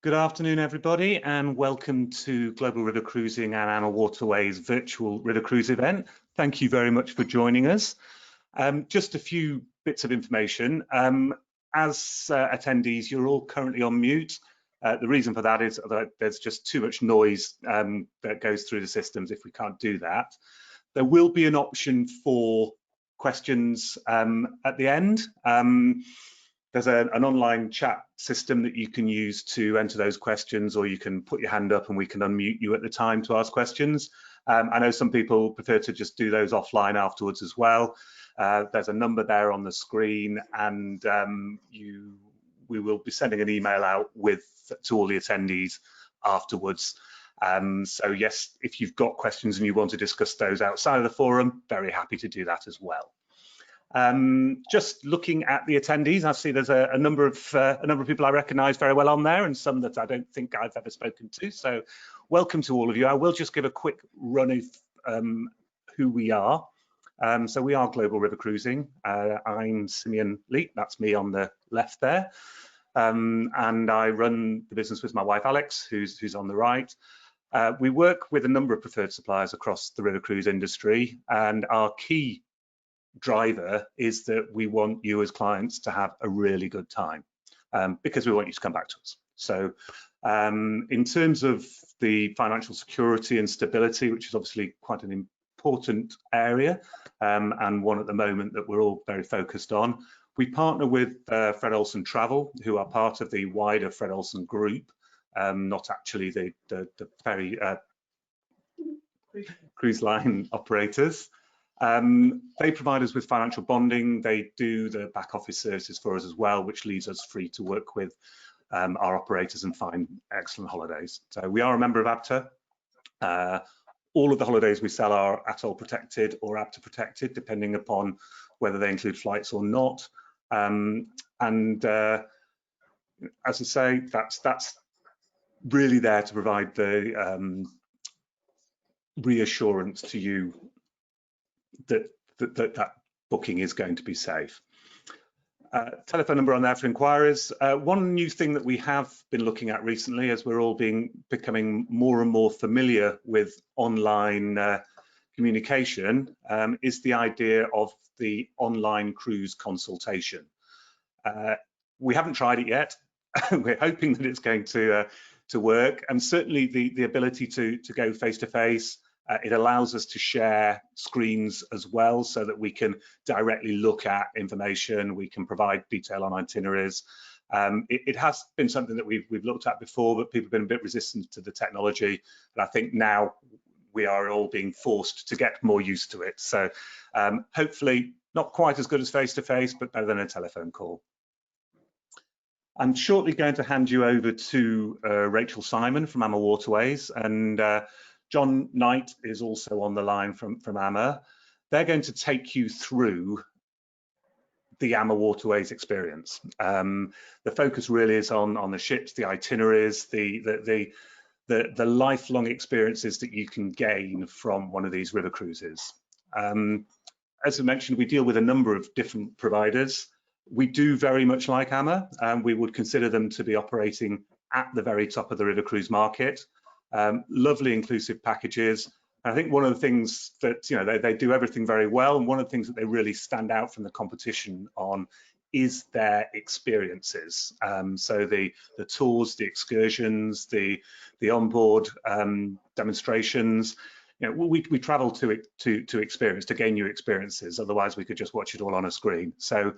Good afternoon, everybody, and welcome to Global River Cruising and AmaWaterways virtual river cruise event. Thank you very much for joining us. Just a few bits of information. As attendees, you're all currently on mute. The reason for that is that there's just too much noise that goes through the systems if we can't do that. There will be an option for questions at the end. There's an online chat system that you can use to enter those questions, or you can put your hand up and we can unmute you at the time to ask questions. I know some people prefer to just do those offline afterwards as well. There's a number there on the screen, and we will be sending an email out to all the attendees afterwards. So yes, if you've got questions and you want to discuss those outside of the forum, very happy to do that as well. Just looking at the attendees, I see there's a number of people I recognise very well on there, and some that I don't think I've ever spoken to. So, welcome to all of you. I will just give a quick run of who we are. So we are Global River Cruising. I'm Simeon Leet. That's me on the left there, and I run the business with my wife Alex, who's on the right. We work with a number of preferred suppliers across the river cruise industry, and our key driver is that we want you as clients to have a really good time, because we want you to come back to us. So in terms of the financial security and stability, which is obviously quite an important area, and one at the moment that we're all very focused on, we partner with Fred Olsen Travel, who are part of the wider Fred Olsen group, not actually the ferry cruise line operators. They provide us with financial bonding. They do the back office services for us as well, which leaves us free to work with our operators and find excellent holidays. So we are a member of ABTA. All of the holidays we sell are ATOL protected or ABTA protected, depending upon whether they include flights or not. As I say, that's really there to provide the reassurance to you that booking is going to be safe. Telephone number on there for inquiries. One new thing that we have been looking at recently, as we're all becoming more and more familiar with online communication, is the idea of the online cruise consultation. We haven't tried it yet. We're hoping that it's going to work, and certainly the ability to go face to face. It allows us to share screens as well, so that we can directly look at information. We can provide detail on itineraries. It has been something that we've looked at before, but people have been a bit resistant to the technology. But I think now we are all being forced to get more used to it. So hopefully not quite as good as face-to-face, but better than a telephone call. I'm shortly going to hand you over to Rachel Simon from AmaWaterways, and John Knight is also on the line from AMA. They're going to take you through the AmaWaterways experience. The focus really is on the ships, the itineraries, the lifelong experiences that you can gain from one of these river cruises. As I mentioned, we deal with a number of different providers. We do very much like AMA, and we would consider them to be operating at the very top of the river cruise market. Lovely inclusive packages. I think one of the things that, they do everything very well, and one of the things that they really stand out from the competition on is their experiences. So the tours, the excursions, the onboard demonstrations. We travel to experience, to gain new experiences. Otherwise, we could just watch it all on a screen. So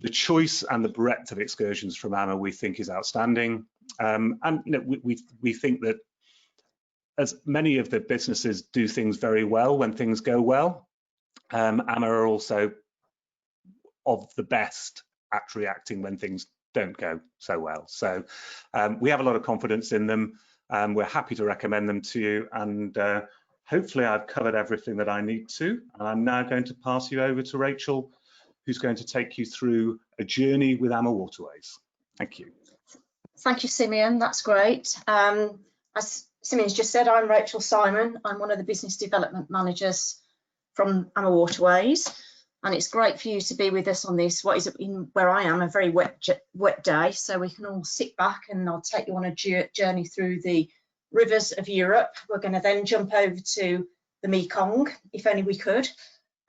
the choice and the breadth of excursions from AMA, we think, is outstanding. And we think that as many of the businesses do things very well when things go well, AMA are also of the best at reacting when things don't go so well. So we have a lot of confidence in them. We're happy to recommend them to you, and hopefully I've covered everything that I need to. And I'm now going to pass you over to Rachel, who's going to take you through a journey with AmaWaterways. Thank you. Thank you, Simeon. That's great. As Simeon's just said, I'm Rachel Simon. I'm one of the business development managers from AmaWaterways. and it's great for you to be with us on this, what is where I am, a very wet day, so we can all sit back and I'll take you on a journey through the rivers of Europe. We're going to then jump over to the Mekong, if only we could,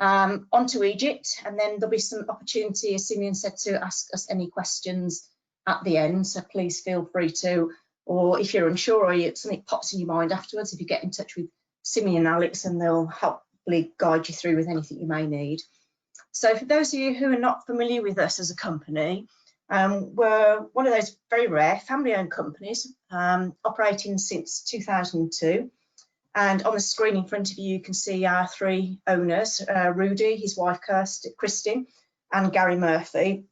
onto Egypt, and then there'll be some opportunity, as Simeon said, to ask us any questions at the end, so please feel free to, or if you're unsure or something pops in your mind afterwards, if you get in touch with Simeon and Alex, and they'll helpfully guide you through with anything you may need. So for those of you who are not familiar with us as a company, we're one of those very rare family-owned companies, operating since 2002. And on the screen in front of you can see our three owners, Rudy, his wife Kristin, and Gary Murphy.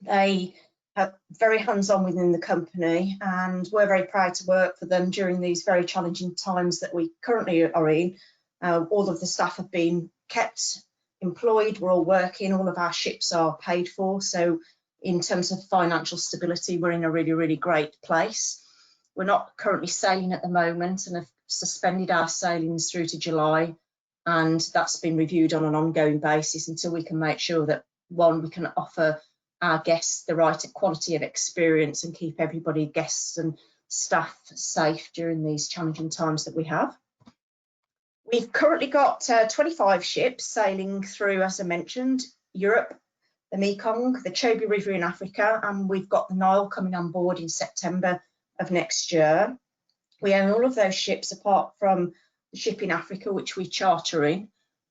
They are very hands-on within the company, and we're very proud to work for them during these very challenging times that we currently are in. All of the staff have been kept employed, we're all working, all of our ships are paid for, so in terms of financial stability we're in a really, really great place. We're not currently sailing at the moment and have suspended our sailings through to July, and that's been reviewed on an ongoing basis until we can make sure that, one, we can offer our guests the right quality of experience and keep everybody, guests and staff, safe during these challenging times that we have. We've currently got 25 ships sailing through, as I mentioned, Europe, the Mekong, the Chobe River in Africa, and we've got the Nile coming on board in September of next year. We own all of those ships apart from the ship in Africa, which we charter in.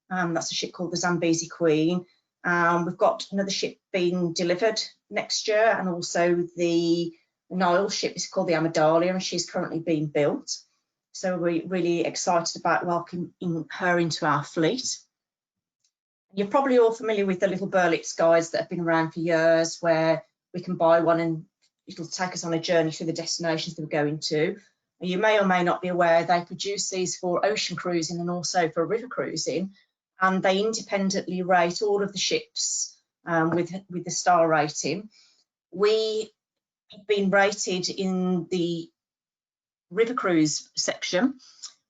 That's a ship called the Zambezi Queen. We've got another ship being delivered next year, and also the Nile ship is called the Amadalia, and she's currently being built. So we're really excited about welcoming her into our fleet. You're probably all familiar with the little Berlitz guides that have been around for years, where we can buy one and it'll take us on a journey through the destinations that we're going to. You may or may not be aware they produce these for ocean cruising and also for river cruising, and they independently rate all of the ships with the star rating. We have been rated in the river cruise section.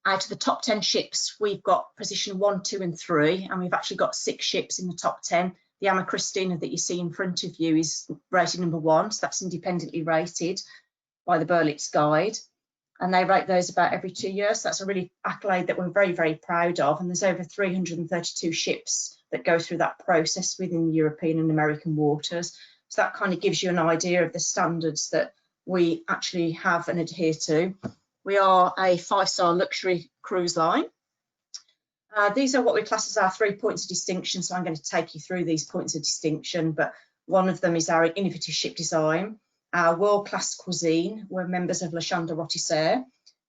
Out of the top 10 ships, we've got position 1, 2 and 3, and we've actually got 6 ships in the top 10. The Ama Christina that you see in front of you is rated number 1, so that's independently rated by the Berlitz Guide, and they rate those about every 2 years. So that's a really accolade that we're very, very proud of, and there's over 332 ships that go through that process within the European and American waters. So that kind of gives you an idea of the standards that we actually have and adhere to. We are a 5-star luxury cruise line. These are what we class as our 3 points of distinction, so I'm going to take you through these points of distinction, but one of them is our innovative ship design, our world-class cuisine. We're members of La Chambre de Rôtisseurs,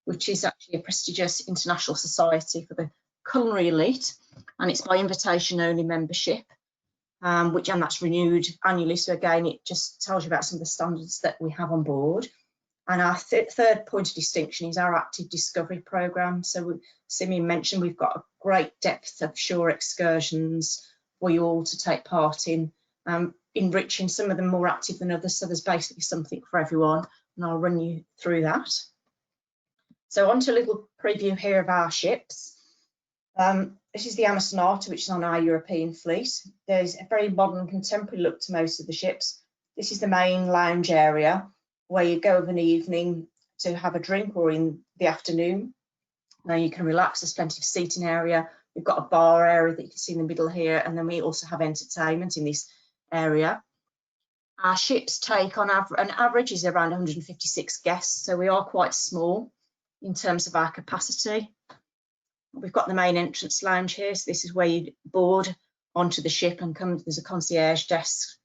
which is actually a prestigious international society for the culinary elite, and it's by invitation only membership, and that's renewed annually. So again, it just tells you about some of the standards that we have on board. And our third point of distinction is our active discovery programme. So Simeon mentioned we've got a great depth of shore excursions for you all to take part in, enriching, some of them more active than others. So there's basically something for everyone, and I'll run you through that. So on to a little preview here of our ships. This is the Ama Sonata, which is on our European fleet. There's a very modern contemporary look to most of the ships. This is the main lounge area, where you go of an evening to have a drink, or in the afternoon. Now you can relax, there's plenty of seating area. We've got a bar area that you can see in the middle here, and then we also have entertainment in this area. Our ships take on an average is around 156 guests, so we are quite small in terms of our capacity. We've got the main entrance lounge here, so this is where you board onto the ship and come. There's a concierge desk,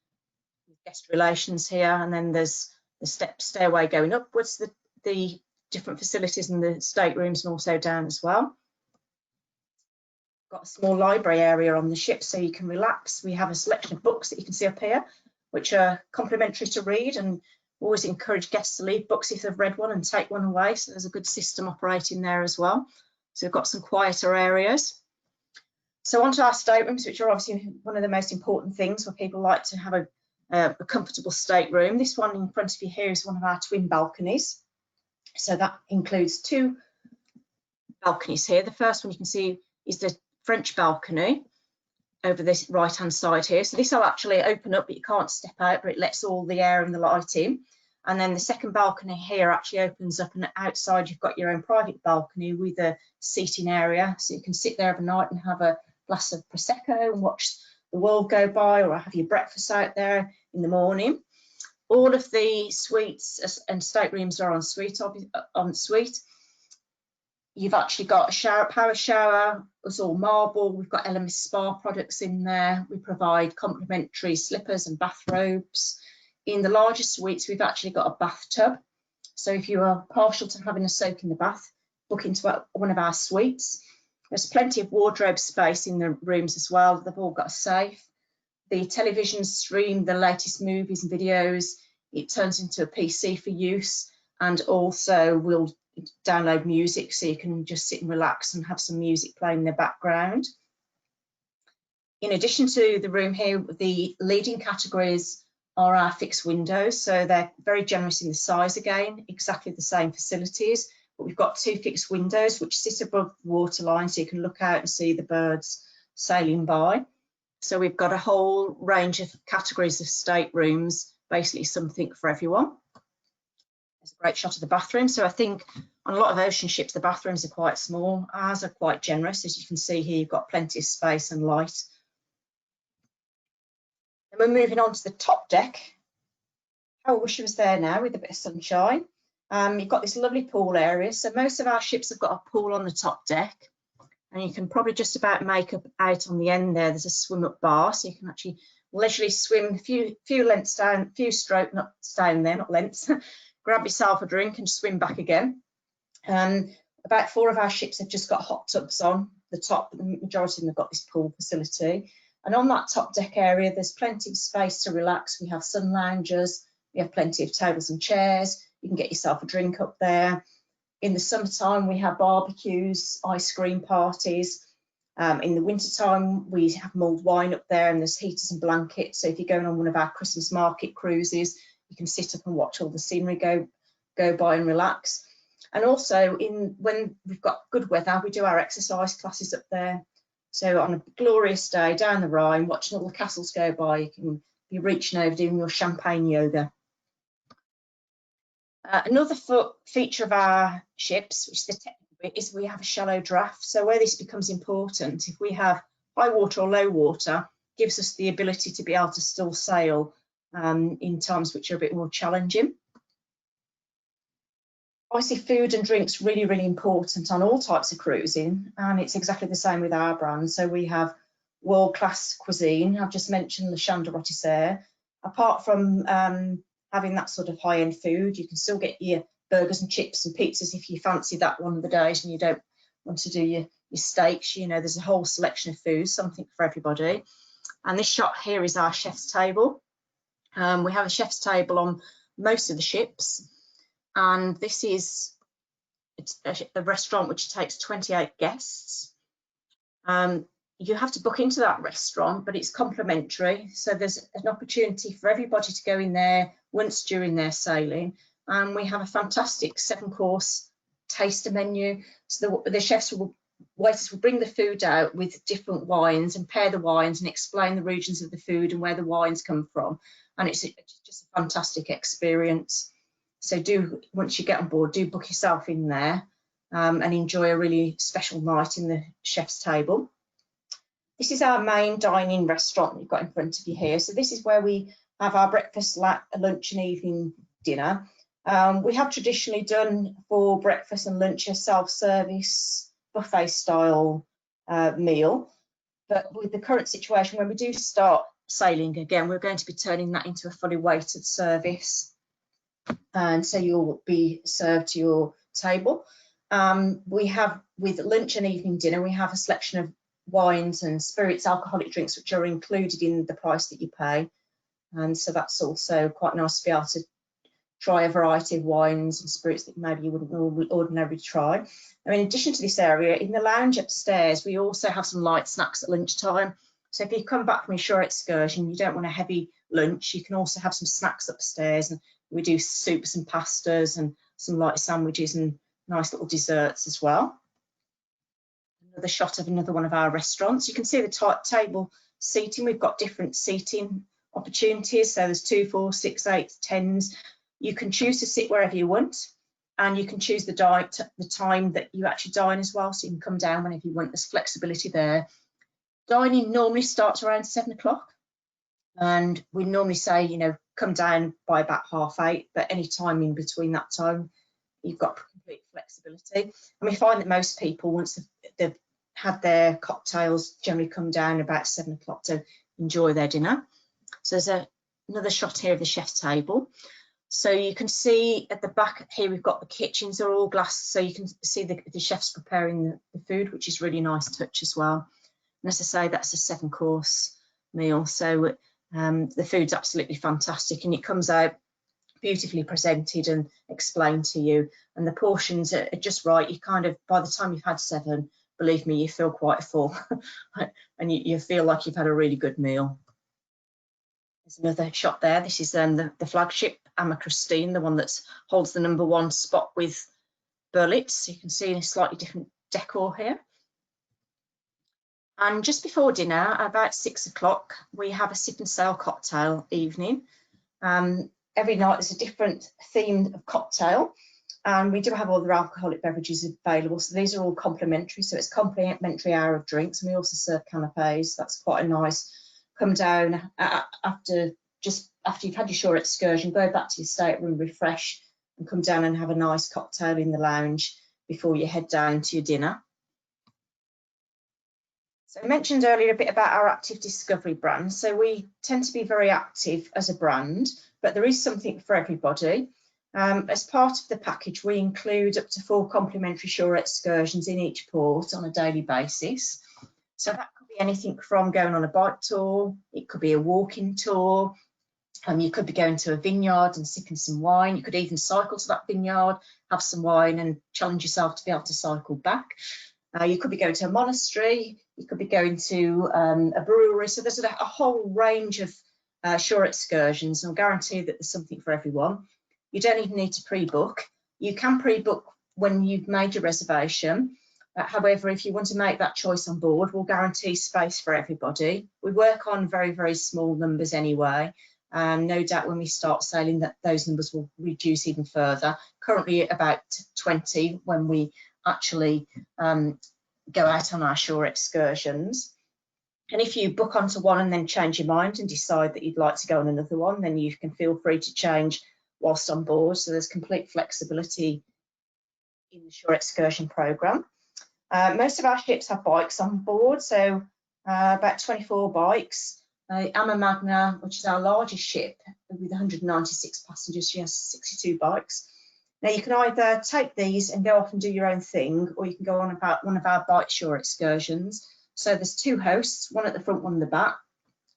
guest relations here, and then there's the stairway going upwards, the different facilities and the staterooms, and also down as well. Got a small library area on the ship so you can relax. We have a selection of books that you can see up here, which are complimentary to read, and always encourage guests to leave books if they've read one and take one away. So there's a good system operating there as well. So we've got some quieter areas. So onto our staterooms, which are obviously one of the most important things where people like to have a comfortable stateroom. This one in front of you here is one of our twin balconies. So that includes 2 balconies here. The first one you can see is the French balcony. over this right hand side here. So this will actually open up, but you can't step out, but it lets all the air and the light in. And then the second balcony here actually opens up, and outside you've got your own private balcony with a seating area, so you can sit there overnight and have a glass of Prosecco and watch the world go by, or have your breakfast out there in the morning. All of the suites and staterooms are en suite. You've actually got a shower, power shower. It's all marble. We've got LMS spa products in there. We provide complimentary slippers and bathrobes. In the larger suites, we've actually got a bathtub. So if you are partial to having a soak in the bath, book into one of our suites. There's plenty of wardrobe space in the rooms as well. They've all got a safe. The television stream the latest movies and videos. It turns into a PC for use, and also we'll download music, so you can just sit and relax and have some music playing in the background. In addition to the room here, the leading categories are our fixed windows, so they're very generous in the size again, exactly the same facilities, but we've got 2 fixed windows which sit above the waterline, so you can look out and see the birds sailing by. So we've got a whole range of categories of staterooms, basically something for everyone. There's a great shot of the bathroom. So I think on a lot of ocean ships, the bathrooms are quite small. Ours are quite generous. As you can see here, you've got plenty of space and light. And we're moving on to the top deck. I wish it was there now with a bit of sunshine. You've got this lovely pool area. So most of our ships have got a pool on the top deck. And you can probably just about make up out on the end there. There's a swim up bar, so you can actually leisurely swim a few lengths down, few strokes, not down there, not lengths. Grab yourself a drink and swim back again. About 4 of our ships have just got hot tubs on the top, but the majority of them have got this pool facility. And on that top deck area, there's plenty of space to relax. We have sun loungers, we have plenty of tables and chairs. You can get yourself a drink up there. In the summertime, we have barbecues, ice cream parties. In the wintertime, we have mulled wine up there, and there's heaters and blankets. So if you're going on one of our Christmas market cruises, you can sit up and watch all the scenery go by and relax. And also, when we've got good weather, we do our exercise classes up there. So on a glorious day down the Rhine, watching all the castles go by, you can be reaching over doing your champagne yoga. Another feature of our ships, which is the technical bit, is we have a shallow draft. So where this becomes important, if we have high water or low water, gives us the ability to be able to still sail in times which are a bit more challenging. Obviously, food and drinks really, really important on all types of cruising, and it's exactly the same with our brand. So we have world-class cuisine. I've just mentioned the Chandra Rotisserie. Apart from having that sort of high-end food, you can still get your burgers and chips and pizzas if you fancy that one of the days and you don't want to do your steaks. You know, there's a whole selection of food, something for everybody. And this shot here is our chef's table. We have a chef's table on most of the ships, and this is a restaurant which takes 28 guests. You have to book into that restaurant, but it's complimentary, so there's an opportunity for everybody to go in there once during their sailing. And we have a fantastic 7-course taster menu, so the waiters will bring the food out with different wines and pair the wines and explain the regions of the food and where the wines come from, and it's just a fantastic experience. So once you get on board, do book yourself in there and enjoy a really special night in the chef's table. This is our main dining restaurant you've got in front of you here. So this is where we have our breakfast, lunch and evening dinner. We have traditionally done for breakfast and lunch a self-service buffet style meal, but with the current situation, when we do start sailing again, we're going to be turning that into a fully weighted service, and so you'll be served to your table. We have, with lunch and evening dinner, we have a selection of wines and spirits, alcoholic drinks, which are included in the price that you pay, and so that's also quite nice to be able to try a variety of wines and spirits that maybe you wouldn't ordinarily try. Now, in addition to this area, in the lounge upstairs, we also have some light snacks at lunchtime. So if you come back from a shore excursion, you don't want a heavy lunch, you can also have some snacks upstairs, and we do soups and pastas and some light sandwiches and nice little desserts as well. Another shot of another one of our restaurants. You can see the table seating, we've got different seating opportunities. So there's 2, 4, 6, 8, 10s. You can choose to sit wherever you want, and you can choose the time that you actually dine as well. So you can come down whenever you want. There's flexibility there. Dining normally starts around 7 o'clock, and we normally say, you know, come down by about 8:30, but any time in between that time, you've got complete flexibility. And we find that most people, once they've had their cocktails, generally come down about 7 o'clock to enjoy their dinner. So there's another shot here of the chef's table. So you can see at the back here, we've got the kitchens are all glass, so you can see the chefs preparing the food, which is really nice touch as well. And as I say, that's a 7-course meal. So the food's absolutely fantastic, and it comes out beautifully presented and explained to you. And the portions are just right. You kind of, by the time you've had 7, believe me, you feel quite full and you feel like you've had a really good meal. There's another shot there. This is the flagship, AmaChristine, the one that holds the #1 spot with Berlitz. So you can see a slightly different decor here. And just before dinner, about 6 o'clock, we have a sip and sail cocktail evening. Every night there's a different theme of cocktail, and we do have other alcoholic beverages available. So these are all complimentary. So it's complimentary hour of drinks, and we also serve canapes. That's quite a nice come down after you've had your shore excursion, go back to your stateroom, refresh, and come down and have a nice cocktail in the lounge before you head down to your dinner. So I mentioned earlier a bit about our active discovery brand. So we tend to be very active as a brand, but there is something for everybody. As part of the package, we include up to 4 complimentary shore excursions in each port on a daily basis. So that could be anything from going on a bike tour, it could be a walking tour, you could be going to a vineyard and sipping some wine. You could even cycle to that vineyard, have some wine and challenge yourself to be able to cycle back. You could be going to a monastery, you could be going to a brewery. So there's a whole range of shore excursions, and I'll guarantee that there's something for everyone. You don't even need to pre-book. You can pre-book when you've made your reservation. However, if you want to make that choice on board, we'll guarantee space for everybody. We work on very, very small numbers anyway. No doubt when we start sailing that those numbers will reduce even further. Currently about 20 when we actually go out on our shore excursions. And if you book onto one and then change your mind and decide that you'd like to go on another one, then you can feel free to change whilst on board. So there's complete flexibility in the shore excursion programme. Most of our ships have bikes on board, so about 24 bikes. Ama Magna, which is our largest ship with 196 passengers, she has 62 bikes. Now you can either take these and go off and do your own thing, or you can go on about one of our bike shore excursions. So there's 2 hosts, one at the front, one at the back.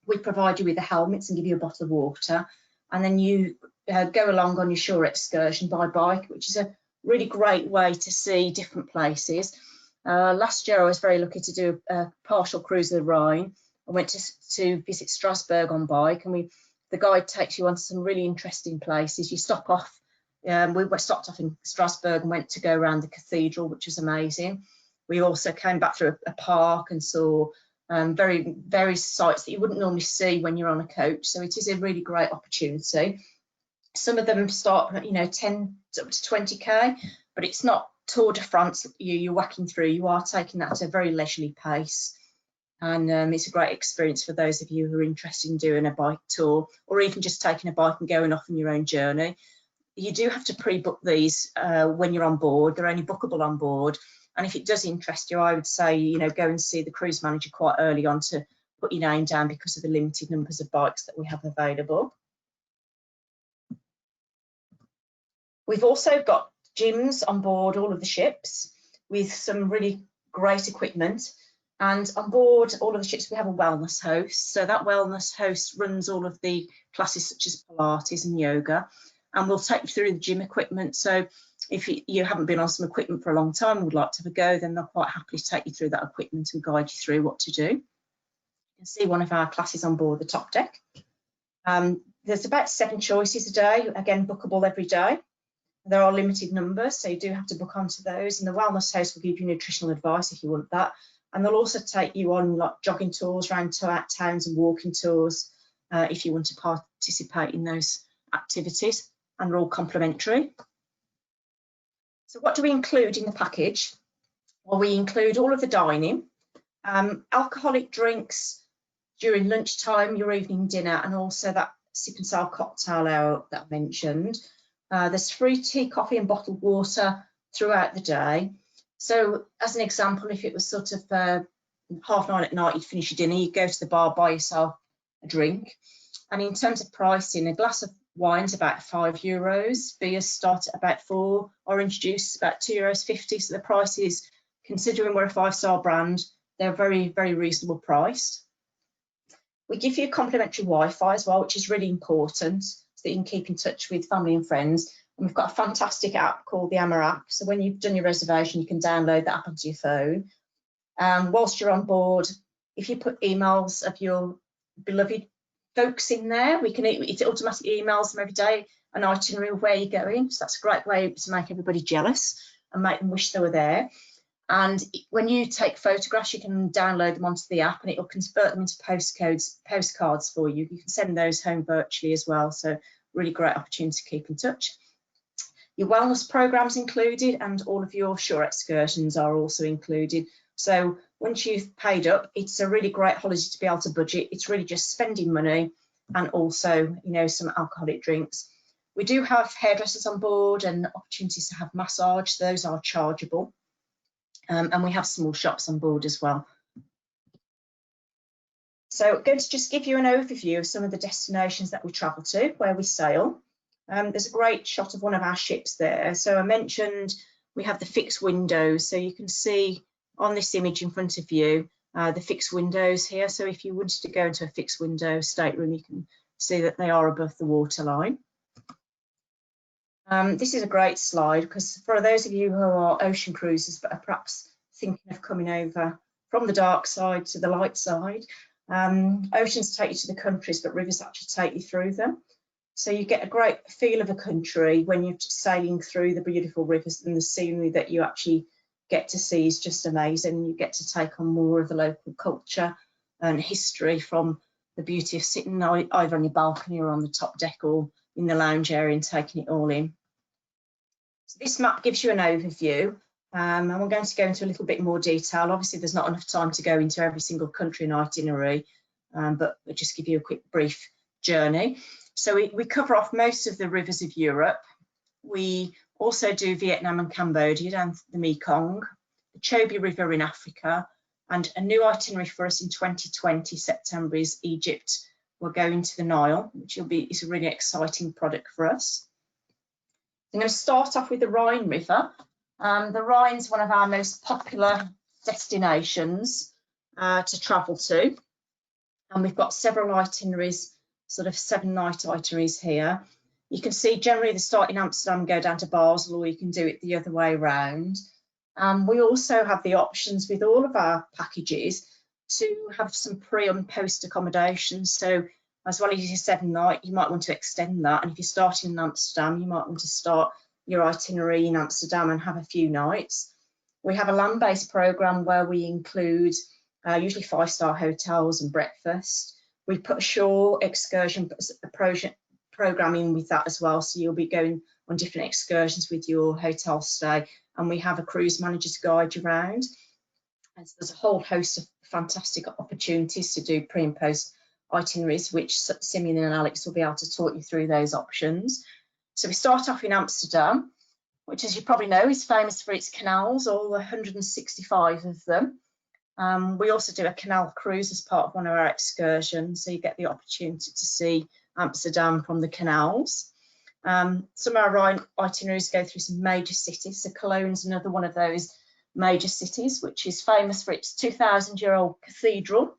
We provide you with the helmets and give you a bottle of water, and then you go along on your shore excursion by bike, which is a really great way to see different places. Last year I was very lucky to do a partial cruise of the Rhine. I went to visit Strasbourg on bike, and the guide takes you on some really interesting places. You stop off, we stopped off in Strasbourg and went to go around the cathedral, which was amazing. We also came back through a park and saw various sites that you wouldn't normally see when you're on a coach. So it is a really great opportunity. Some of them start, 10 up to 20k, but it's not Tour de France you're whacking through. You are taking that at a very leisurely pace, and it's a great experience for those of you who are interested in doing a bike tour, or even just taking a bike and going off on your own journey. You do have to pre-book these when you're on board. They're only bookable on board, and if it does interest you, I would say go and see the cruise manager quite early on to put your name down because of the limited numbers of bikes that we have available. We've also got gyms on board all of the ships with some really great equipment, and on board all of the ships we have a wellness host. So that wellness host runs all of the classes such as Pilates and yoga, and we'll take you through the gym equipment. So if you haven't been on some equipment for a long time and would like to have a go, then they'll quite happily take you through that equipment and guide you through what to do. You can see one of our classes on board the top deck. There's about 7 choices a day, again bookable every day. There are limited numbers, so you do have to book onto those, and the wellness host will give you nutritional advice if you want that, and they'll also take you on like jogging tours around towns and walking tours if you want to participate in those activities, and they're all complimentary. So what do we include in the package? Well, we include all of the dining, alcoholic drinks during lunchtime, your evening dinner, and also that sip and sail cocktail hour that I mentioned. There's free tea, coffee and bottled water throughout the day. So as an example, if it was sort of 9:30 at night, you'd finish your dinner, you'd go to the bar, buy yourself a drink. And in terms of pricing, a glass of wine's about €5, beers start at about €4, orange juice about €2.50. So the prices, considering we're a 5-star brand, they're very, very reasonable priced. We give you complimentary Wi-Fi as well, which is really important, so that you can keep in touch with family and friends. And we've got a fantastic app called the Ama app. So when you've done your reservation, you can download that app onto your phone. Whilst you're on board, if you put emails of your beloved folks in there, it automatically emails them every day an itinerary of where you're going. So that's a great way to make everybody jealous and make them wish they were there. And when you take photographs, you can download them onto the app and it will convert them into postcards for you. You can send those home virtually as well. So really great opportunity to keep in touch. Your wellness programs included, and all of your shore excursions are also included. So once you've paid up, it's a really great holiday to be able to budget. It's really just spending money and also, you know, some alcoholic drinks. We do have hairdressers on board and opportunities to have massage. Those are chargeable. And we have small shops on board as well. So I'm going to just give you an overview of some of the destinations that we travel to, where we sail. There's a great shot of one of our ships there. So I mentioned we have the fixed windows. So you can see on this image in front of you, the fixed windows here. So if you wanted to go into a fixed window stateroom, you can see that they are above the waterline. This is a great slide because for those of you who are ocean cruisers but are perhaps thinking of coming over from the dark side to the light side, oceans take you to the countries, but rivers actually take you through them. So you get a great feel of a country when you're sailing through the beautiful rivers, and the scenery that you actually get to see is just amazing. You get to take on more of the local culture and history, from the beauty of sitting either on your balcony or on the top deck or in the lounge area and taking it all in. So this map gives you an overview, and we're going to go into a little bit more detail. Obviously there's not enough time to go into every single country and itinerary, but we'll just give you a quick brief journey. So we cover off most of the rivers of Europe. We also do Vietnam and Cambodia down the Mekong, the Chobe River in Africa, and a new itinerary for us in 2020 September is Egypt. We're going to the Nile, which is a really exciting product for us. I'm going to start off with the Rhine River. The Rhine's one of our most popular destinations to travel to, and we've got several itineraries, sort of 7-night itineraries here. You can see generally they start in Amsterdam and go down to Basel, or you can do it the other way around. We also have the options with all of our packages to have some pre and post accommodation. So as well as your 7-night, you might want to extend that. And if you're starting in Amsterdam, you might want to start your itinerary in Amsterdam and have a few nights. We have a land-based program where we include usually 5-star hotels and breakfast. We put a shore excursion program in with that as well. So you'll be going on different excursions with your hotel stay. And we have a cruise manager to guide you around. And so there's a whole host of fantastic opportunities to do pre and post itineraries, which Simeon and Alex will be able to talk you through those options. So we start off in Amsterdam, which, as you probably know, is famous for its canals, all 165 of them. We also do a canal cruise as part of one of our excursions, so you get the opportunity to see Amsterdam from the canals. Some of our Rhine itineraries go through some major cities. So Cologne's another one of those major cities, which is famous for its 2,000-year-old cathedral.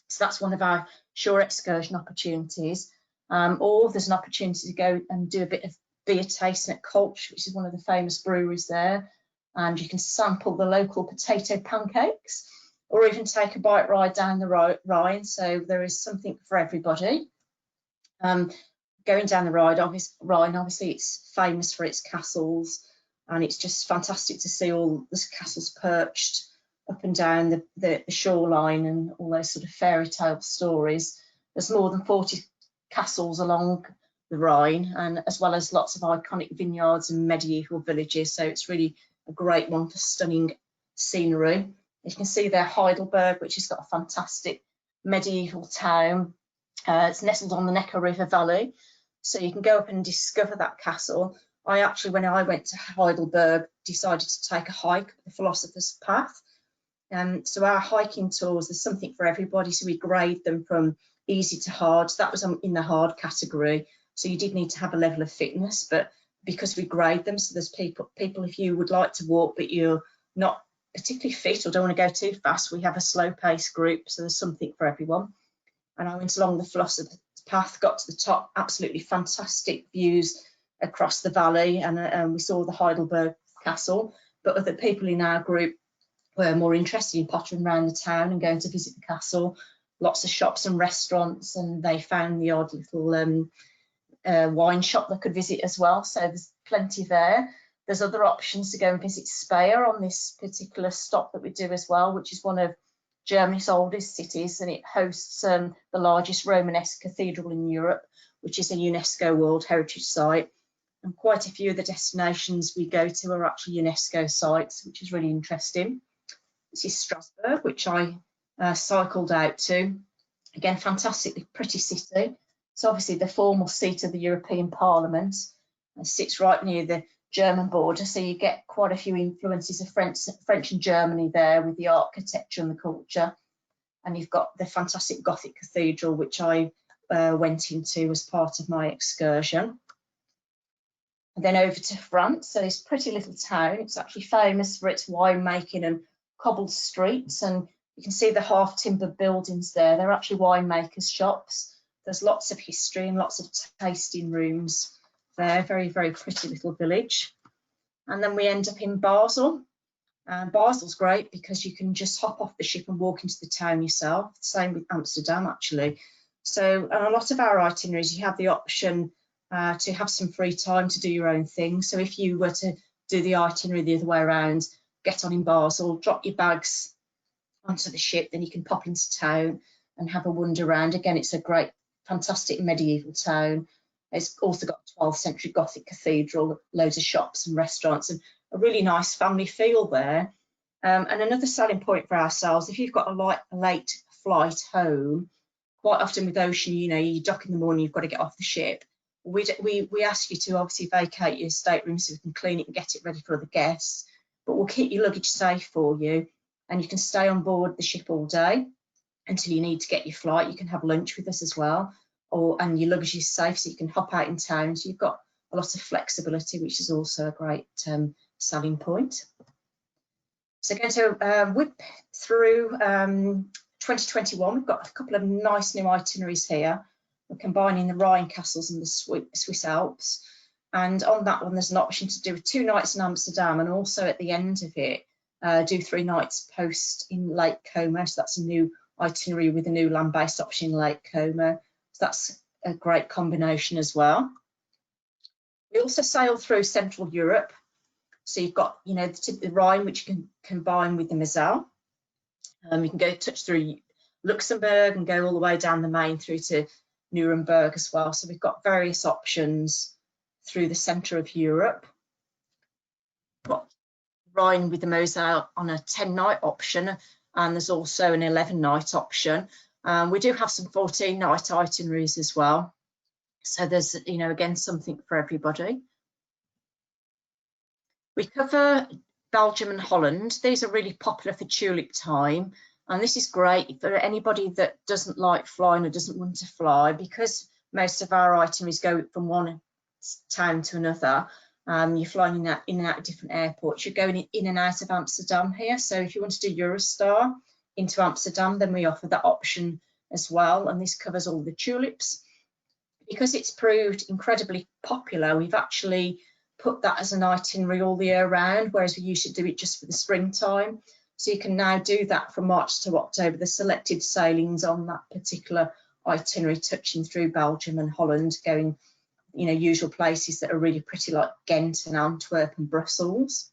So that's one of our shore excursion opportunities. Or there's an opportunity to go and do a bit of beer tasting at Kolsch, which is one of the famous breweries there. And you can sample the local potato pancakes, or even take a bike ride down the Rhine. So there is something for everybody. Going down the Rhine, obviously it's famous for its castles, and it's just fantastic to see all the castles perched up and down the shoreline and all those sort of fairy tale stories. There's more than 40 castles along the Rhine, and as well as lots of iconic vineyards and medieval villages. So it's really a great one for stunning scenery. You can see there Heidelberg, which has got a fantastic medieval town. It's nestled on the Neckar River Valley, so you can go up and discover that castle. I actually, when I went to Heidelberg, decided to take a hike up the Philosopher's Path. So our hiking tours, there's something for everybody, so we grade them from easy to hard. So that was in the hard category, so you did need to have a level of fitness, but because we grade them, so there's people if you would like to walk but you're not particularly fit or don't want to go too fast, we have a slow pace group, so there's something for everyone. And I went along the Philosopher's Path, got to the top, absolutely fantastic views across the valley, and we saw the Heidelberg Castle. But other people in our group were more interested in pottering around the town and going to visit the castle. Lots of shops and restaurants, and they found the odd little wine shop they could visit as well, so there's plenty there. There's other options to go and visit Speyer on this particular stop that we do as well, which is one of Germany's oldest cities, and it hosts the largest Romanesque cathedral in Europe, which is a UNESCO World Heritage Site. And quite a few of the destinations we go to are actually UNESCO sites, which is really interesting. This is Strasbourg, which I cycled out to. Again, fantastically pretty city. It's obviously the formal seat of the European Parliament. It sits right near the German border, so you get quite a few influences of French and Germany there with the architecture and the culture. And you've got the fantastic Gothic cathedral, which I went into as part of my excursion. And then over to France, so this pretty little town. It's actually famous for its winemaking and cobbled streets, and you can see the half-timber buildings there. They're actually winemakers' shops. There's lots of history and lots of tasting rooms there. Very, very pretty little village. And then we end up in Basel. Basel's great because you can just hop off the ship and walk into the town yourself. Same with Amsterdam, actually. So a lot of our itineraries, you have the option to have some free time to do your own thing. So if you were to do the itinerary the other way around, get on in Basel, drop your bags onto the ship, then you can pop into town and have a wander around. Again, it's a great, fantastic medieval town. It's also got a 12th century Gothic cathedral, loads of shops and restaurants, and a really nice family feel there. And another selling point for ourselves, if you've got a late flight home, quite often with ocean, you know, you dock in the morning, you've got to get off the ship. We ask you to obviously vacate your stateroom so we can clean it and get it ready for other guests, but we'll keep your luggage safe for you, and you can stay on board the ship all day until you need to get your flight. You can have lunch with us as well, and your luggage is safe, so you can hop out in town. So you've got a lot of flexibility, which is also a great selling point. So going to whip through 2021. We've got a couple of nice new itineraries here. We're combining the Rhine castles and the Swiss Alps. And on that one, there's an option to do 2 nights in Amsterdam, and also at the end of it, do 3 nights post in Lake Como. So that's a new itinerary with a new land-based option in Lake Como. So that's a great combination as well. We also sail through Central Europe. So you've got, you know, the Rhine, which you can combine with the Moselle. You can go touch through Luxembourg and go all the way down the Main through to Nuremberg as well. So we've got various options through the centre of Europe. Got Rhine with the Moselle on a 10-night option, and there's also an 11-night option. We do have some 14-night itineraries as well. So there's, you know, again, something for everybody. We cover Belgium and Holland. These are really popular for tulip time, and this is great for anybody that doesn't like flying or doesn't want to fly, because most of our itineraries go from one town to another. You're flying in and out of different airports. You're going in and out of Amsterdam here. So if you want to do Eurostar into Amsterdam, then we offer that option as well, and this covers all the tulips. Because it's proved incredibly popular, we've actually put that as an itinerary all the year round, whereas we used to do it just for the springtime. So you can now do that from March to October, the selected sailings on that particular itinerary, touching through Belgium and Holland, going, you know, usual places that are really pretty like Ghent and Antwerp and Brussels.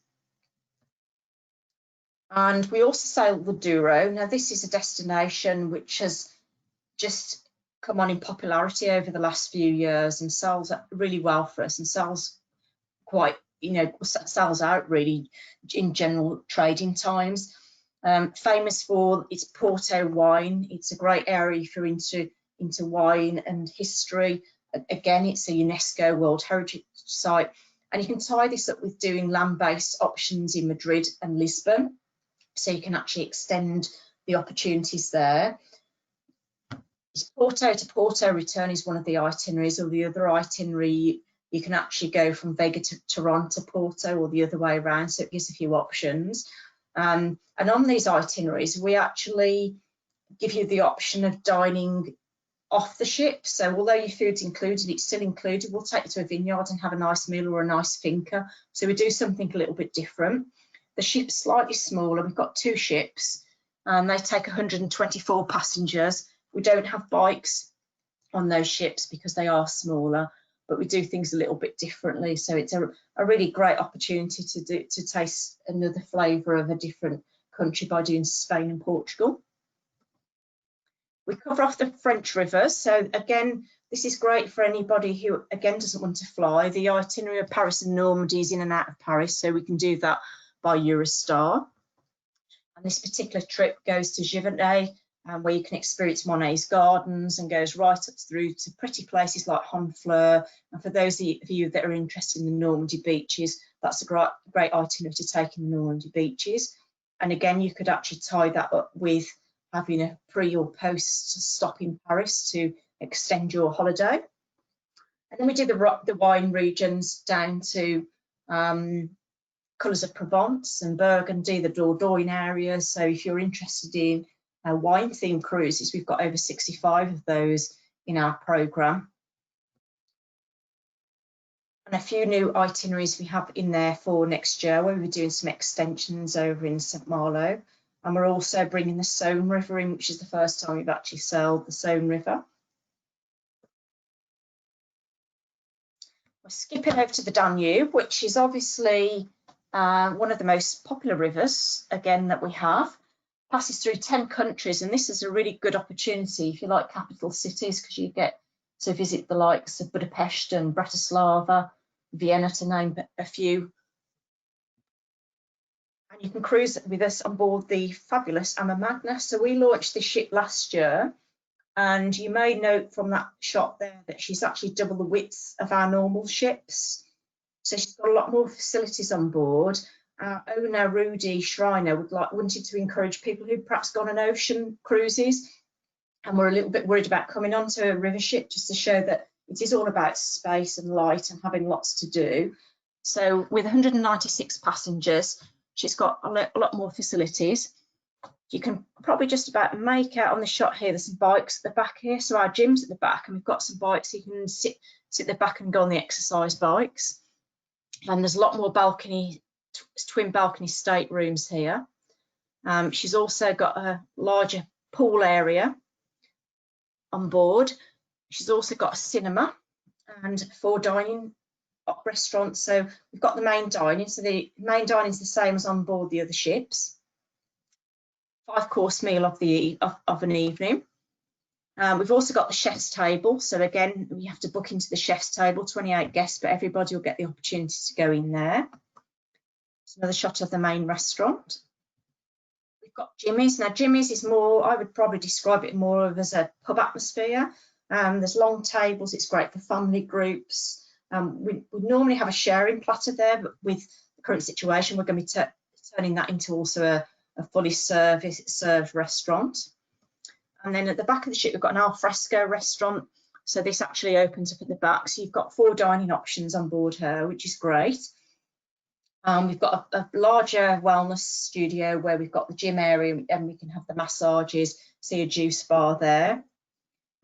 And we also sail the Douro. Now this is a destination which has just come on in popularity over the last few years and sells really well for us and sells quite, you know, sells out really in general trading times. Famous for its Porto wine. It's a great area if you're into wine and history. Again, it's a UNESCO World Heritage Site, and you can tie this up with doing land-based options in Madrid and Lisbon, so you can actually extend the opportunities there. Porto to Porto return is one of the itineraries, or the other itinerary you can actually go from Vega to Toronto, Porto, or the other way around, so it gives a few options. And on these itineraries, we actually give you the option of dining off the ship. So although your food's included, it's still included. We'll take you to a vineyard and have a nice meal or a nice finca. So we do something a little bit different. The ship's slightly smaller. We've got 2 ships, and they take 124 passengers. We don't have bikes on those ships because they are smaller, but we do things a little bit differently. So it's a really great opportunity to taste another flavour of a different country by doing Spain and Portugal. We cover off the French rivers. So again, this is great for anybody who, again, doesn't want to fly. The itinerary of Paris and Normandy is in and out of Paris, so we can do that by Eurostar. And this particular trip goes to Giverny, where you can experience Monet's gardens, and goes right up through to pretty places like Honfleur. And for those of you that are interested in the Normandy beaches, that's a great itinerary to take in the Normandy beaches. And again, you could actually tie that up with having a pre or post stop in Paris to extend your holiday. And then we do the wine regions down to Colours of Provence and Burgundy, the Dordogne area. So if you're interested in wine themed cruises, we've got over 65 of those in our programme. And a few new itineraries we have in there for next year, where we're doing some extensions over in St Malo. And we're also bringing the Saône River in, which is the first time we've actually sailed the Saône River. We're skipping over to the Danube, which is obviously one of the most popular rivers, again, that we have. Passes through 10 countries, and this is a really good opportunity if you like capital cities, because you get to visit the likes of Budapest and Bratislava, Vienna, to name a few. And you can cruise with us on board the fabulous AmaMagna. So we launched this ship last year, and you may note from that shot there that she's actually double the width of our normal ships. So she's got a lot more facilities on board. Our owner, Rudy Schreiner, wanted to encourage people who've perhaps gone on ocean cruises and were a little bit worried about coming onto a river ship, just to show that it is all about space and light and having lots to do. So with 196 passengers, she's got a lot more facilities. You can probably just about make out on the shot here, there's some bikes at the back here. So our gym's at the back, and we've got some bikes so you can sit at the back and go on the exercise bikes. And there's a lot more twin balcony staterooms here. She's also got a larger pool area on board. She's also got a cinema and 4 dining restaurants. So we've got the main dining. So the main dining is the same as on board the other ships. 5-course meal of an evening. We've also got the chef's table. So again, we have to book into the chef's table, 28 guests, but everybody will get the opportunity to go in there. It's another shot of the main restaurant. We've got Jimmy's. Now Jimmy's is more, I would probably describe it more as a pub atmosphere. There's long tables, it's great for family groups. We normally have a sharing platter there, but with the current situation, we're going to be turning that into also a fully served restaurant. And then at the back of the ship, we've got an alfresco restaurant. So this actually opens up at the back. So you've got 4 dining options on board her, which is great. We've got a larger wellness studio where we've got the gym area, and we can have the massages, see a juice bar there.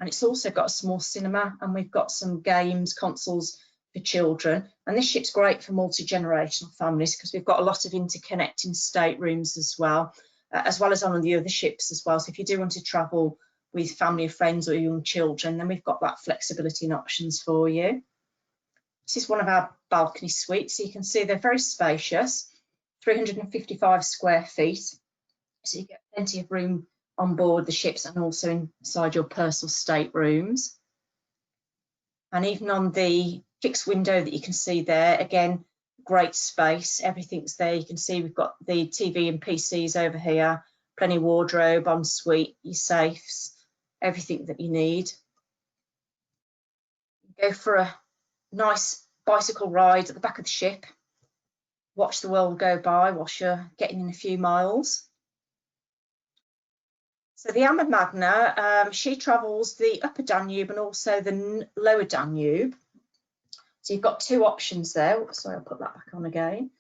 And it's also got a small cinema, and we've got some games, consoles for children. And this ship's great for multi-generational families because we've got a lot of interconnecting staterooms as well as on the other ships as well. So if you do want to travel with family or friends or young children, then we've got that flexibility and options for you. This is one of our balcony suites. So you can see they're very spacious. 355 square feet. So you get plenty of room on board the ships and also inside your personal staterooms. And even on the fixed window that you can see there, again, great space, everything's there. You can see we've got the TV and PCs over here, plenty of wardrobe, ensuite, your safes, everything that you need. Go for a nice bicycle ride at the back of the ship, watch the world go by whilst you're getting in a few miles. So the Ama Magna, she travels the upper Danube and also the lower Danube. So you've got two options there. Sorry, I'll put that back on again.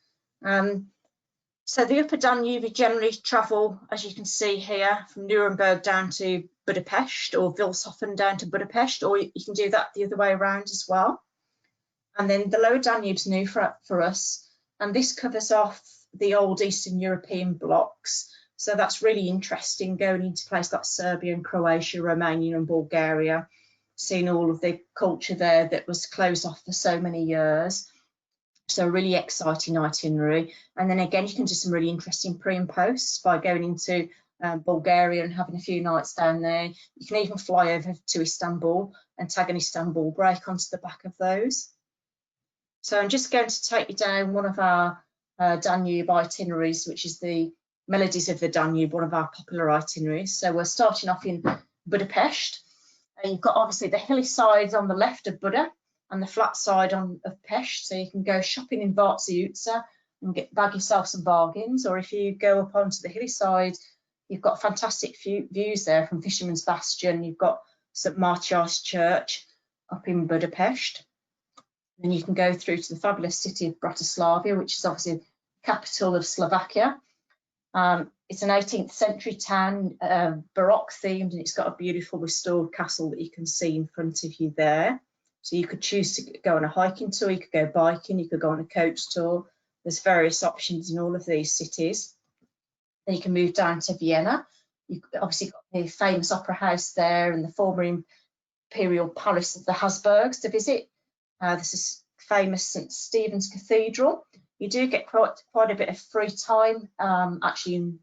So the upper Danube, you generally travel, as you can see here, from Nuremberg down to Budapest, or Vilshofen down to Budapest, or you can do that the other way around as well. And then the lower Danube's new for us, and this covers off the old Eastern European blocks. So that's really interesting, going into places like Serbia and Croatia, Romania and Bulgaria, seeing all of the culture there that was closed off for so many years. So a really exciting itinerary. And then again, you can do some really interesting pre and posts by going into Bulgaria and having a few nights down there. You can even fly over to Istanbul and tag an Istanbul break onto the back of those. So I'm just going to take you down one of our Danube itineraries, which is the Melodies of the Danube, one of our popular itineraries. So we're starting off in Budapest. You've got obviously the hilly side on the left of Buda and the flat side of Pest. So you can go shopping in Varciuța and bag yourself some bargains. Or if you go up onto the hilly side, you've got fantastic views there from Fisherman's Bastion. You've got St. Martiar's Church up in Budapest. Then you can go through to the fabulous city of Bratislava, which is obviously the capital of Slovakia. It's an 18th century town, Baroque themed, and it's got a beautiful restored castle that you can see in front of you there. So you could choose to go on a hiking tour, you could go biking, you could go on a coach tour. There's various options in all of these cities. Then you can move down to Vienna. You've obviously got the famous opera house there and the former imperial palace of the Habsburgs to visit. This is famous St. Stephen's Cathedral. You do get quite a bit of free time actually in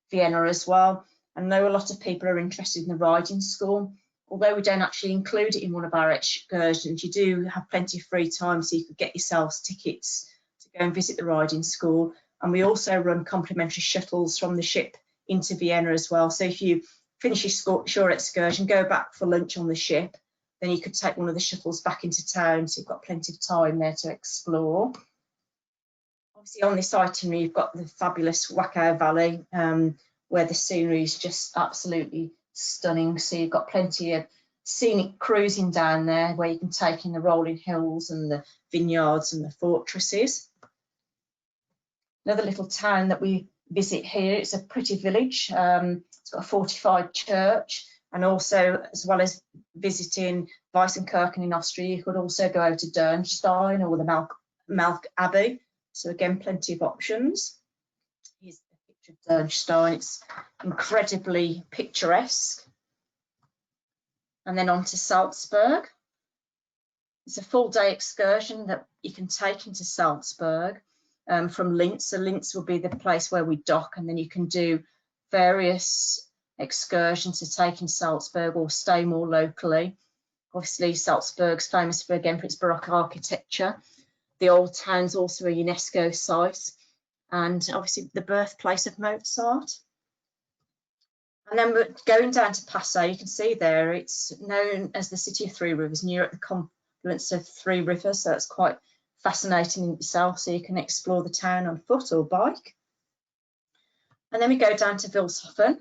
Vienna as well. I know a lot of people are interested in the riding school. Although we don't actually include it in one of our excursions, you do have plenty of free time, so you could get yourselves tickets to go and visit the riding school. And we also run complimentary shuttles from the ship into Vienna as well. So if you finish your shore excursion, go back for lunch on the ship, then you could take one of the shuttles back into town, so you've got plenty of time there to explore. Obviously on this itinerary, you've got the fabulous Wachau Valley, where the scenery is just absolutely stunning. So you've got plenty of scenic cruising down there, where you can take in the rolling hills and the vineyards and the fortresses. Another little town that we visit here, it's a pretty village. It's got a fortified church, and also, as well as visiting Weissenkirchen in Austria, you could also go over to Dürnstein or the Malk Abbey. So again, plenty of options. Here's the picture of Dürnstein. It's incredibly picturesque. And then on to Salzburg. It's a full day excursion that you can take into Salzburg from Linz. So Linz will be the place where we dock, and then you can do various excursions to take in Salzburg or stay more locally. Obviously, Salzburg's famous for its Baroque architecture. The old town's also a UNESCO site, and obviously the birthplace of Mozart. And then we're going down to Passau. You can see there it's known as the City of Three Rivers, and you're at the confluence of three rivers, so it's quite fascinating in itself. So you can explore the town on foot or bike. And then we go down to Vilshofen,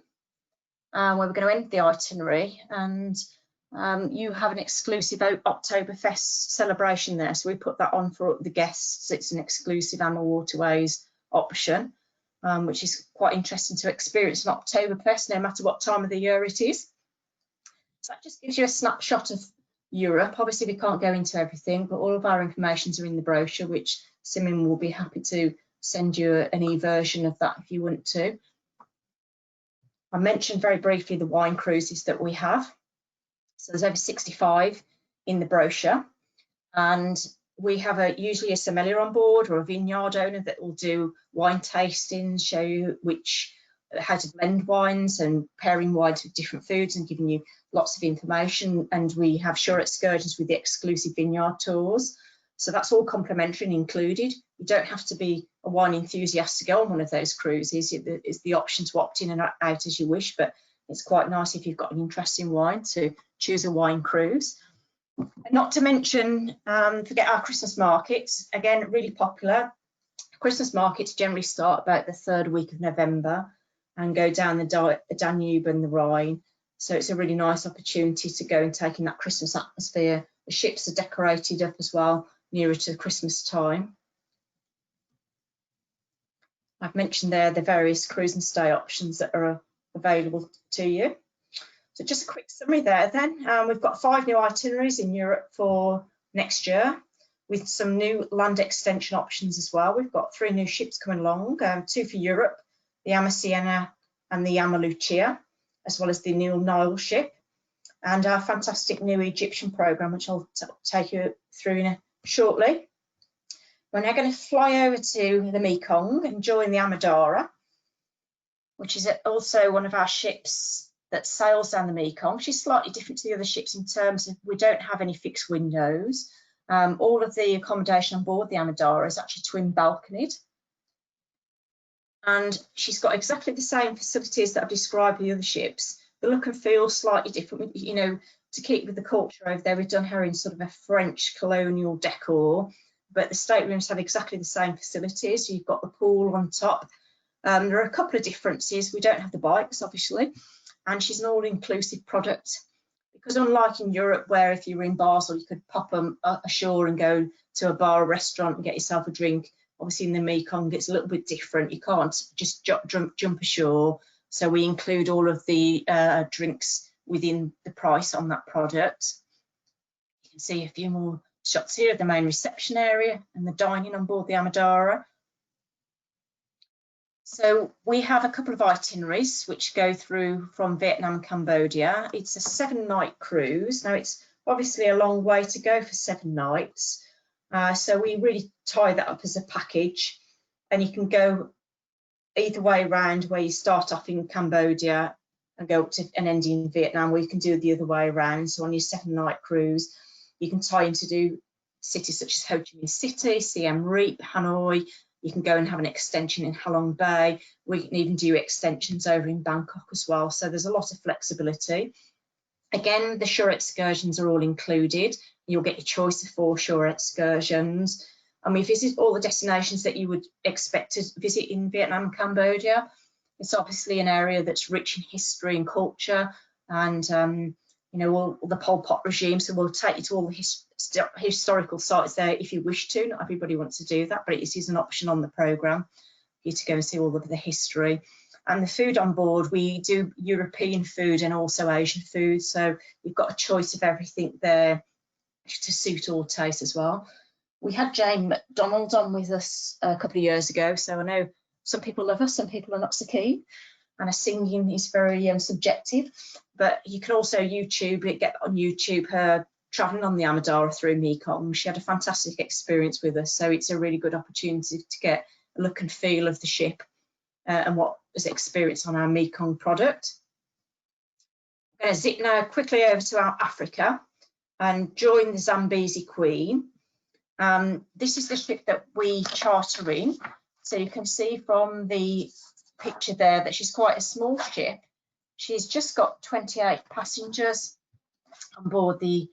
where we're going to end the itinerary, and you have an exclusive Oktoberfest celebration there. So we put that on for the guests. It's an exclusive AmaWaterways option, which is quite interesting to experience an Oktoberfest no matter what time of the year it is. So that just gives you a snapshot of Europe. Obviously we can't go into everything, but all of our informations are in the brochure, which Simon will be happy to send you an e-version of that if you want to. I mentioned very briefly the wine cruises that we have. So there's over 65 in the brochure, and we have usually a sommelier on board or a vineyard owner that will do wine tastings, show you how to blend wines and pairing wines with different foods and giving you lots of information. And we have shore excursions with the exclusive vineyard tours. So that's all complimentary and included. You don't have to be a wine enthusiast to go on one of those cruises. It's the option to opt in and out as you wish, but it's quite nice if you've got an interest in wine to choose a wine cruise. And not to mention, forget our Christmas markets, again, really popular. Christmas markets generally start about the 3rd week of November and go down the Danube and the Rhine. So it's a really nice opportunity to go and take in that Christmas atmosphere. The ships are decorated up as well, nearer to Christmas time. I've mentioned there the various cruise and stay options that are available to you. So just a quick summary there then. We've got 5 new itineraries in Europe for next year with some new land extension options as well. We've got 3 new ships coming along, 2 for Europe, the Ama Siena and the Ama Lucia, as well as the new Nile ship, and our fantastic new Egyptian programme, which I'll take you through shortly. We're now going to fly over to the Mekong and join the Amadara, which is also one of our ships that sails down the Mekong. She's slightly different to the other ships in terms of we don't have any fixed windows. All of the accommodation on board the Amadara is actually twin balconied. And she's got exactly the same facilities that I've described with the other ships. The look and feel slightly different, you know, to keep with the culture over there. We've done her in sort of a French colonial decor, but the staterooms have exactly the same facilities. You've got the pool on top. There are a couple of differences. We don't have the bikes, obviously, and she's an all-inclusive product. Because unlike in Europe, where if you were in Basel, you could pop ashore and go to a bar or restaurant and get yourself a drink. Obviously in the Mekong, it's a little bit different. You can't just jump ashore. So we include all of the drinks within the price on that product. You can see a few more shots here of the main reception area and the dining on board the Amadara. So we have a couple of itineraries which go through from Vietnam and Cambodia. It's a 7-night cruise. Now it's obviously a long way to go for 7 nights. So we really tie that up as a package, and you can go either way around, where you start off in Cambodia and go up to and end in Vietnam, or you can do it the other way around. So on your 7-night cruise, you can tie in to do cities such as Ho Chi Minh City, Siem Reap, Hanoi. You can go and have an extension in Halong Bay. We can even do extensions over in Bangkok as well. So there's a lot of flexibility. Again, the shore excursions are all included. You'll get your choice of 4 shore excursions. And we visit all the destinations that you would expect to visit in Vietnam and Cambodia. It's obviously an area that's rich in history and culture, and you know, all the Pol Pot regime. So we'll take you to all the historical sites there if you wish to. Not everybody wants to do that, but it is an option on the programme for you to go and see all of the history. And the food on board, we do European food and also Asian food. So you've got a choice of everything there to suit all tastes as well. We had Jane McDonald on with us a couple of years ago. So I know some people love her, some people are not so keen. And her singing is very subjective. But you can also get on YouTube her travelling on the Amadara through Mekong. She had a fantastic experience with us. So it's a really good opportunity to get a look and feel of the ship and what was experienced on our Mekong product. I'm going to zip now quickly over to our Africa and join the Zambezi Queen. This is the ship that we charter in. So you can see from the picture there that she's quite a small ship. She's just got 28 passengers on board the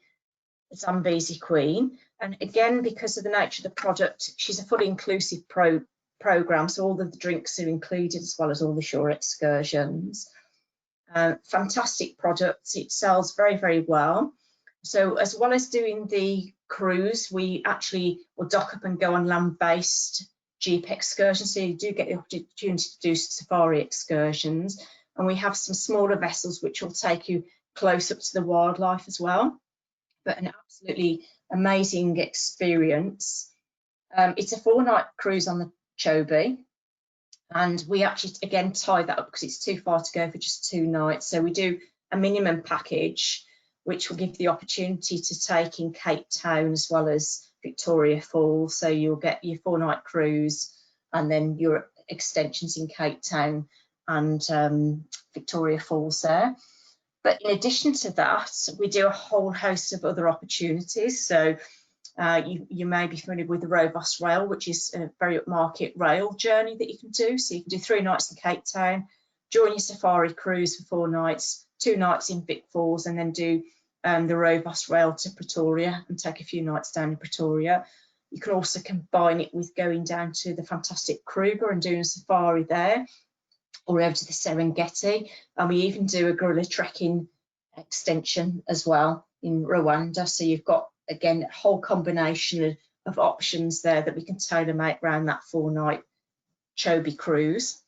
Zambezi Queen. And again, because of the nature of the product, she's a fully inclusive programme. So all of the drinks are included as well as all the shore excursions. Fantastic product. It sells very, very well. So as well as doing the cruise, we actually will dock up and go on land-based jeep excursions. So you do get the opportunity to do safari excursions. And we have some smaller vessels which will take you close up to the wildlife as well. But an absolutely amazing experience. It's a 4-night cruise on the Chobe. And we actually, again, tie that up because it's too far to go for just 2 nights. So we do a minimum package, which will give the opportunity to take in Cape Town as well as Victoria Falls, so you'll get your 4-night cruise and then your extensions in Cape Town and Victoria Falls there. But in addition to that, we do a whole host of other opportunities. So you may be familiar with the Rovos Rail, which is a very upmarket rail journey that you can do. So you can do 3 nights in Cape Town, join your safari cruise for 4 nights, 2 nights in Vic Falls, and then do the Rovos Rail to Pretoria and take a few nights down in Pretoria. You can also combine it with going down to the fantastic Kruger and doing a safari there, or over to the Serengeti. And we even do a gorilla trekking extension as well in Rwanda. So you've got, again, a whole combination of options there that we can tailor make around that 4-night Chobe cruise.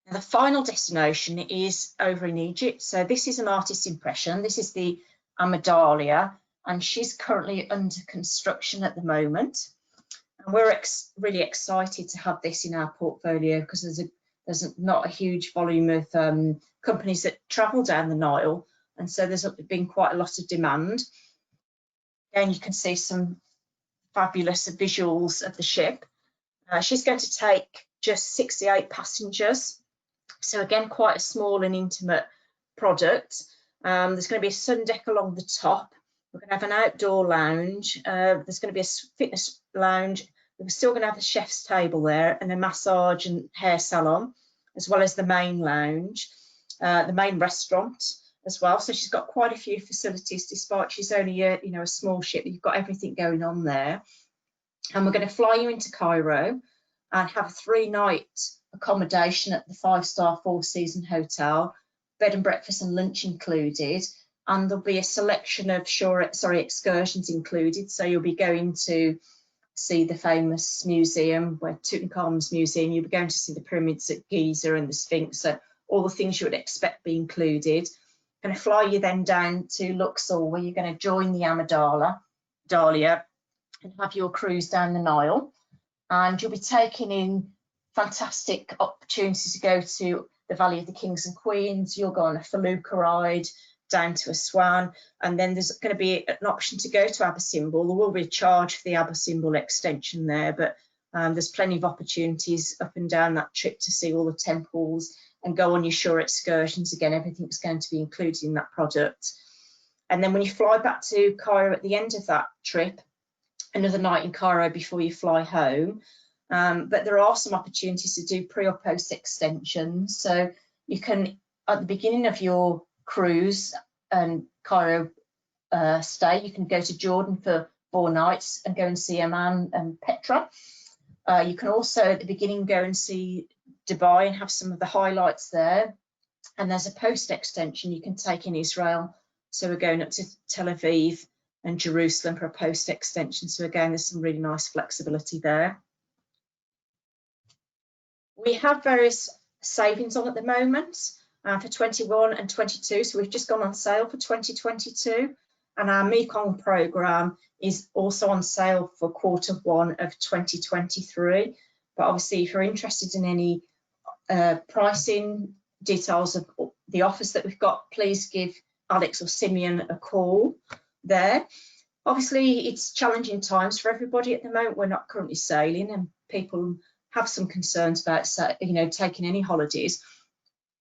Now, the final destination is over in Egypt. So this is an artist's impression. This is the Amadalia, and she's currently under construction at the moment. And we're really excited to have this in our portfolio because there's not a huge volume of companies that travel down the Nile, and so there's been quite a lot of demand. Again, you can see some fabulous visuals of the ship. She's going to take just 68 passengers, so again, quite a small and intimate product. There's going to be a sun deck along the top. We're going to have an outdoor lounge. There's going to be a fitness lounge. We're still going to have a chef's table there and a massage and hair salon, as well as the main lounge, the main restaurant as well. So she's got quite a few facilities, despite she's only a small ship. You've got everything going on there. And we're going to fly you into Cairo and have a 3-night accommodation at the 5-star 4-season hotel, bed and breakfast and lunch included. And there'll be a selection of excursions included. So you'll be going to see the famous museum, where Tutankhamun's museum. You'll be going to see the pyramids at Giza and the Sphinx. So all the things you would expect be included. Going to fly you then down to Luxor, where you're going to join the Amadalia and have your cruise down the Nile. And you'll be taking in fantastic opportunities to go to the Valley of the Kings and Queens. You'll go on a felucca ride down to Aswan, and then there's going to be an option to go to Abu Simbel. There will be a charge for the Abu Simbel extension there, but there's plenty of opportunities up and down that trip to see all the temples and go on your shore excursions. Again, everything's going to be included in that product. And then when you fly back to Cairo at the end of that trip, another night in Cairo before you fly home. But there are some opportunities to do pre or post extensions. So you can, at the beginning of your cruise and Cairo stay, you can go to Jordan for 4 nights and go and see Amman and Petra. You can also at the beginning go and see Dubai and have some of the highlights there. And there's a post extension you can take in Israel. So we're going up to Tel Aviv and Jerusalem for a post extension. So again, there's some really nice flexibility there. We have various savings on at the moment for 21 and 22. So we've just gone on sale for 2022. And our Mekong programme is also on sale for Q1 of 2023. But obviously, if you're interested in any pricing details of the offers that we've got, please give Alex or Simeon a call there. Obviously, it's challenging times for everybody at the moment. We're not currently sailing and people have some concerns about, taking any holidays.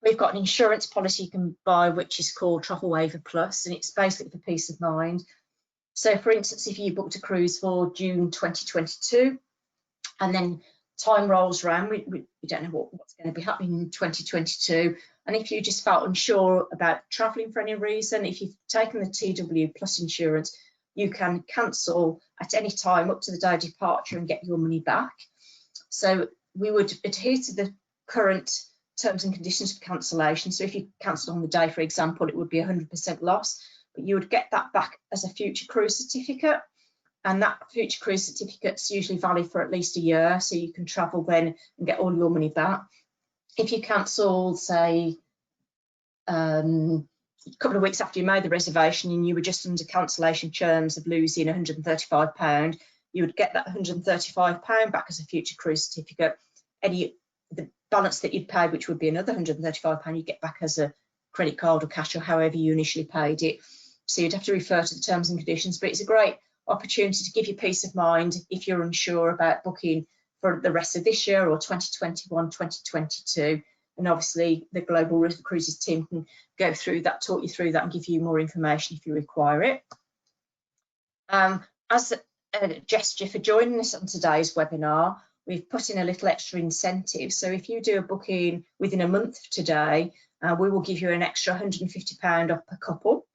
We've got an insurance policy you can buy, which is called Travel Waiver Plus, and it's basically for peace of mind. So, for instance, if you booked a cruise for June 2022, and then time rolls around, we don't know what's going to be happening in 2022. And if you just felt unsure about travelling for any reason, if you've taken the TW Plus insurance, you can cancel at any time up to the day of departure and get your money back. So we would adhere to the current terms and conditions for cancellation. So if you cancelled on the day, for example, it would be 100% loss, but you would get that back as a future cruise certificate. And that future cruise certificate's usually valid for at least a year, so you can travel then and get all your money back. If you cancelled, say, a couple of weeks after you made the reservation and you were just under cancellation terms of losing £135, you would get that £135 back as a future cruise certificate. The balance that you'd paid, which would be another £135, you get back as a credit card or cash or however you initially paid it. So you'd have to refer to the terms and conditions, but it's a great opportunity to give you peace of mind if you're unsure about booking for the rest of this year or 2021, 2022. And obviously the Global River Cruises team can go through that, talk you through that and give you more information if you require it. As a gesture for joining us on today's webinar, we've put in a little extra incentive. So if you do a booking within a month of today, we will give you an extra £150 off per couple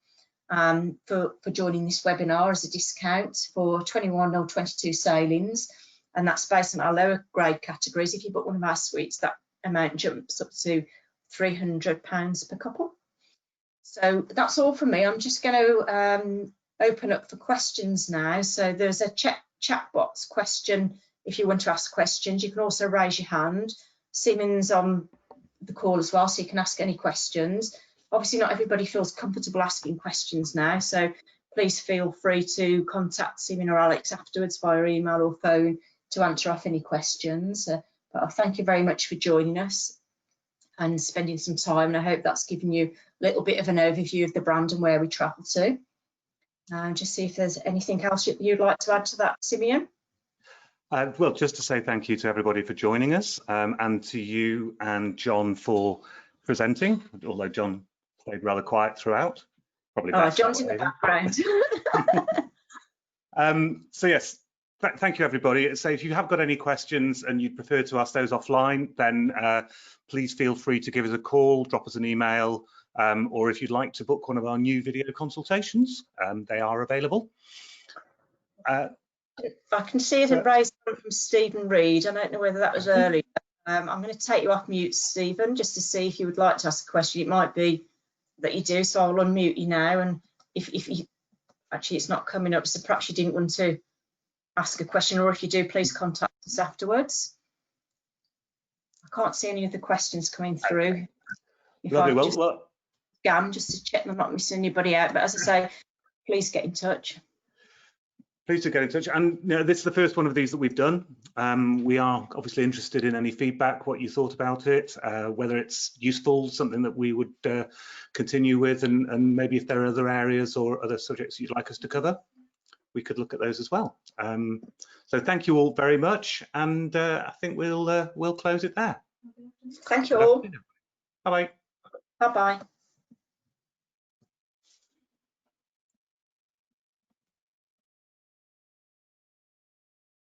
for joining this webinar as a discount for 21 or 22 sailings. And that's based on our lower grade categories. If you book one of our suites, that amount jumps up to £300 per couple. So that's all from me. I'm just going to open up for questions now. So there's a chat box question. If you want to ask questions, you can also raise your hand. Simon's on the call as well, so you can ask any questions. Obviously, not everybody feels comfortable asking questions now, so please feel free to contact Simon or Alex afterwards via email or phone to answer off any questions. But I thank you very much for joining us and spending some time, and I hope that's given you a little bit of an overview of the brand and where we travel to. Just see if there's anything else you'd like to add to that, Simeon. Well, just to say thank you to everybody for joining us, and to you and John for presenting, although John stayed rather quiet throughout. Probably John's in the background. So yes, thank you everybody. So if you have got any questions and you'd prefer to ask those offline, then please feel free to give us a call, drop us an email, or if you'd like to book one of our new video consultations, they are available. I can see it raised from Stephen Reed. I don't know whether that was early. I'm going to take you off mute, Stephen, just to see if you would like to ask a question. It might be that you do, so I'll unmute you now. And if you actually, it's not coming up, so perhaps you didn't want to ask a question, or if you do, please contact us afterwards. I can't see any other questions coming through. If I just scan just to check I'm not missing anybody out, but as I say, please get in touch. Please do get in touch. And this is the first one of these that we've done. We are obviously interested in any feedback, what you thought about it, whether it's useful, something that we would continue with, and maybe if there are other areas or other subjects you'd like us to cover, we could look at those as well. So thank you all very much, and I think we'll close it there. Thank you all. Bye-bye. Bye-bye.